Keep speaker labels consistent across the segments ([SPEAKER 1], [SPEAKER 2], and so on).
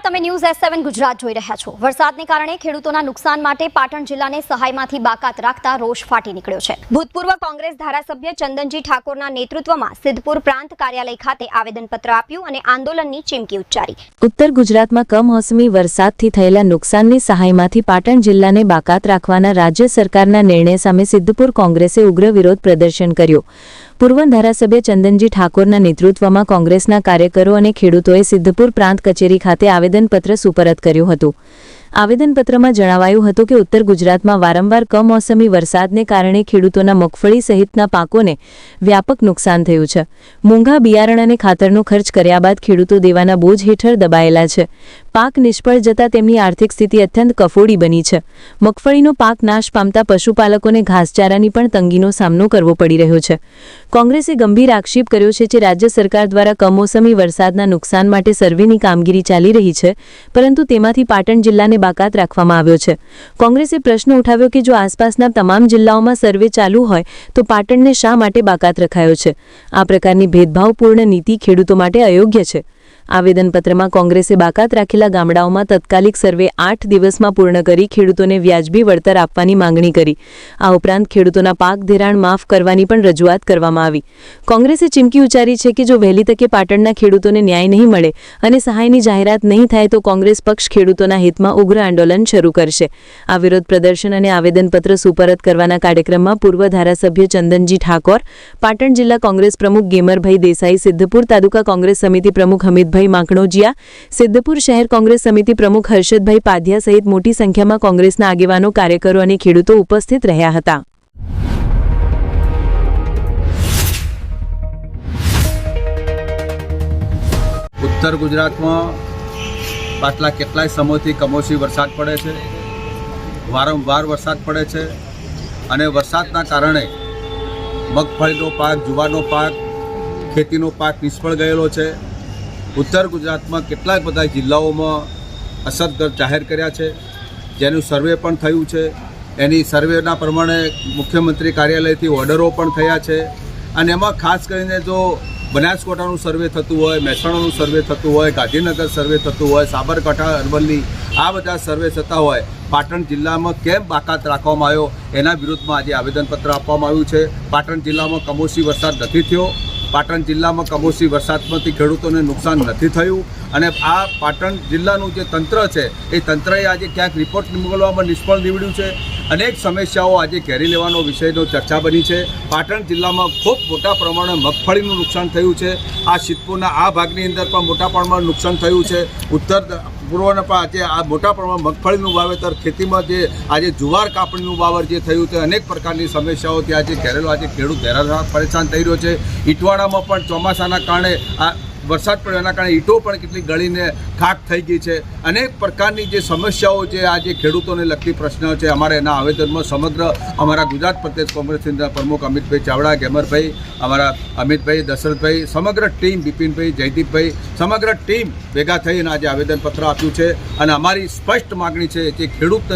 [SPEAKER 1] તમે news S7 Gujarat જોઈ રહ્યા છો। વરસાદને કારણે ખેડૂતોના નુકસાન માટે પાટણ જિલ્લાને સહાયમાંથી બાકાત રાખતા રોષ ફાટી નીકળ્યો છે। ભૂતપૂર્વ કોંગ્રેસ ધારાસભ્ય ચંદનજી ઠાકોરના નેતૃત્વમાં સિદ્ધપુર પ્રાંત કાર્યાલય ખાતે આવેદનપત્ર આપ્યું અને આંદોલનની ચીમકી ઉચ્ચારી।
[SPEAKER 2] ઉત્તર ગુજરાતમાં કમોસમી વરસાદથી થયેલા નુકસાનની સહાયમાંથી પાટણ જિલ્લાને બાકાત રાખવાના રાજ્ય સરકારના નિર્ણય સામે સિદ્ધપુર કોંગ્રેસે ઉગ્ર વિરોધ પ્રદર્શન કર્યો। પૂર્વ ધારાસભ્ય ચંદનજી ઠાકોરના નેતૃત્વમાં કોંગ્રેસના કાર્યકરો અને ખેડૂતોએ સિદ્ધપુર પ્રાંત કચેરી ખાતે આવેદનપત્ર સુપરત કર્યું હતું। આવેદનપત્રમાં જણાવાયું હતું કે ઉત્તર ગુજરાતમાં વારંવાર કમોસમી વરસાદને કારણે ખેડૂતોના મગફળી સહિતના પાકોને વ્યાપક નુકસાન થયું છે। મોંઘા બિયારણ અને ખાતરનો ખર્ચ કર્યા બાદ ખેડૂતો દેવાના બોજ હેઠળ દબાયેલા છે। પાક નિષ્ફળ જતા તેમની આર્થિક સ્થિતિ અત્યંત કફોડી બની છે। મગફળીનો પાક નાશ પામતા પશુપાલકોને ઘાસચારાની પણ તંગીનો સામનો કરવો પડી રહ્યો છે। કોંગ્રેસે ગંભીર આક્ષેપ કર્યો છે કે રાજ્ય સરકાર દ્વારા કમોસમી વરસાદના નુકસાન માટે સર્વેની કામગીરી ચાલી રહી છે, પરંતુ તેમાંથી પાટણ જિલ્લાને બાકાત રાખવામાં આવ્યો છે। કોંગ્રેસે પ્રશ્ન ઉઠાવ્યો કે જો આસપાસના તમામ જિલ્લાઓમાં સર્વે ચાલુ હોય તો પાટણને શા માટે બાકાત રખાયો છે? આ પ્રકારની ભેદભાવપૂર્ણ નીતિ ખેડૂતો માટે અયોગ્ય છે। આવેદનપત્રમાં કોંગ્રેસે બાકાત રાખેલા ગામડાઓમાં તાત્કાલિક સર્વે 8 દિવસમાં પૂર્ણ કરી ખેડૂતોને વ્યાજબી વળતર આપવાની માંગણી કરી। આ ઉપરાંત ખેડૂતોના પાક ધિરાણ માફ કરવાની પણ રજૂઆત કરવામાં આવી। કોંગ્રેસે ચીમકી ઉચ્ચારી છે કે જો વહેલી તકે પાટણના ખેડૂતોને ન્યાય નહીં મળે અને સહાયની જાહેરાત નહીં થાય તો કોંગ્રેસ પક્ષ ખેડૂતોના હિતમાં ઉગ્ર આંદોલન શરૂ કરશે। આ વિરોધ પ્રદર્શન અને આવેદનપત્ર સુપરત કરવાના કાર્યક્રમમાં પૂર્વ ધારાસભ્ય ચંદનજી ઠાકોર, પાટણ જિલ્લા કોંગ્રેસ પ્રમુખ ગેમરભાઈ દેસાઈ, સિદ્ધપુર તાલુકા કોંગ્રેસ સમિતિ પ્રમુખ હમીદભાઈ માકણોજીયા, સિદ્ધપુર શહેર કોંગ્રેસ સમિતિ પ્રમુખ હર્ષદભાઈ પાધિયા સહિત મોટી સંખ્યામાં કોંગ્રેસના આગેવાનો, કાર્યકરો અને ખેડૂતો ઉપસ્થિત રહ્યા હતા।
[SPEAKER 3] ઉત્તર ગુજરાતમાં પાછલા કેટલાય સમયથી કમોસમી વરસાદ પડે છે, વારંવાર વરસાદ પડે છે અને વરસાદના કારણે મગફળીનો પાક, જુવારનો પાક, ખેતીનો પાક નિષ્ફળ ગયેલો છે। ઉત્તર ગુજરાતમાં કેટલાક બધા જિલ્લાઓમાં અસરગ્રસ્ત જાહેર કર્યા છે, જેનું સર્વે પણ થયું છે। એની સર્વેના પ્રમાણે મુખ્યમંત્રી કાર્યાલયથી ઓર્ડરો પણ થયા છે અને એમાં ખાસ કરીને જો બનાસકાંઠાનું સર્વે થતું હોય, મહેસાણાનું સર્વે થતું હોય, ગાંધીનગર સર્વે થતું હોય, સાબરકાંઠા, અરવલ્લી, આ બધા સર્વે થતા હોય, પાટણ જિલ્લામાં કેમ બાકાત રાખવામાં આવ્યો એના વિરુદ્ધમાં આજે આવેદનપત્ર આપવામાં આવ્યું છે। પાટણ જિલ્લામાં કમોસમી વરસાદ નથી થયો, પાટણ જિલ્લામાં કમોસમી વરસાદમાંથી ખેડૂતોને નુકસાન નથી થયું અને આ પાટણ જિલ્લાનું જે તંત્ર છે એ તંત્રએ આજે ક્યાંક રિપોર્ટ મોકલવામાં નિષ્ફળ નીવડ્યું છે। અનેક સમસ્યાઓ આજે ઘેરી લેવાનો વિષયનો ચર્ચા બની છે। પાટણ જિલ્લામાં ખૂબ મોટા પ્રમાણે મગફળીનું નુકસાન થયું છે। આ સિદ્ધપુરના આ ભાગની અંદર પણ મોટા પ્રમાણમાં નુકસાન થયું છે। ઉત્તર પૂર્વના પણ આજે આ મોટા પ્રમાણમાં મગફળીનું વાવેતર, ખેતીમાં જે આજે જુવાર કાપણીનું વાવર જે થયું છે, અનેક પ્રકારની સમસ્યાઓ ત્યાં આજે ઘેરેલો આજે ખેડૂત હેરાન પરેશાન થઈ રહ્યો છે। ઈંટવાડામાં પણ ચોમાસાના કારણે આ વરસાદ પડ્યો એના કારણે ઈંટો પણ કેટલી ગળીને ખાક થઈ ગઈ છે। અનેક પ્રકારની જે સમસ્યાઓ છે, આ જે ખેડૂતોને લગતી પ્રશ્નો છે, અમારે એના આવેદનમાં સમગ્ર અમારા ગુજરાત પ્રદેશ કોંગ્રેસના પ્રમુખ અમિતભાઈ ચાવડા, ગેમરભાઈ, અમારા અમિતભાઈ, દશરથભાઈ, સમગ્ર ટીમ, બિપિનભાઈ, જયદીપભાઈ, સમગ્ર ટીમ ભેગા થઈને આજે આવેદનપત્ર આપ્યું છે અને અમારી સ્પષ્ટ માગણી છે કે ખેડૂત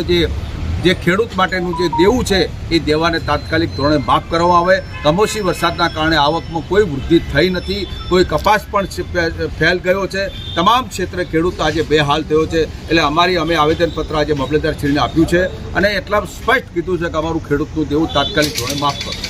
[SPEAKER 3] જે ખેડૂત માટેનું જે દેવું છે એ દેવાને તાત્કાલિક ધોરણે માફ કરવામાં આવે। કમોસમી વરસાદના કારણે આવકમાં કોઈ વૃદ્ધિ થઈ નથી, કોઈ કપાસ પણ ફેલ ગયો છે, તમામ ક્ષેત્રે ખેડૂત આજે બેહાલ થયો છે। એટલે અમે આવેદનપત્ર આજે મામલતદારશ્રીને આપ્યું છે અને એટલા સ્પષ્ટ કીધું છે કે અમારું ખેડૂતનું દેવું તાત્કાલિક ધોરણે માફ કરો।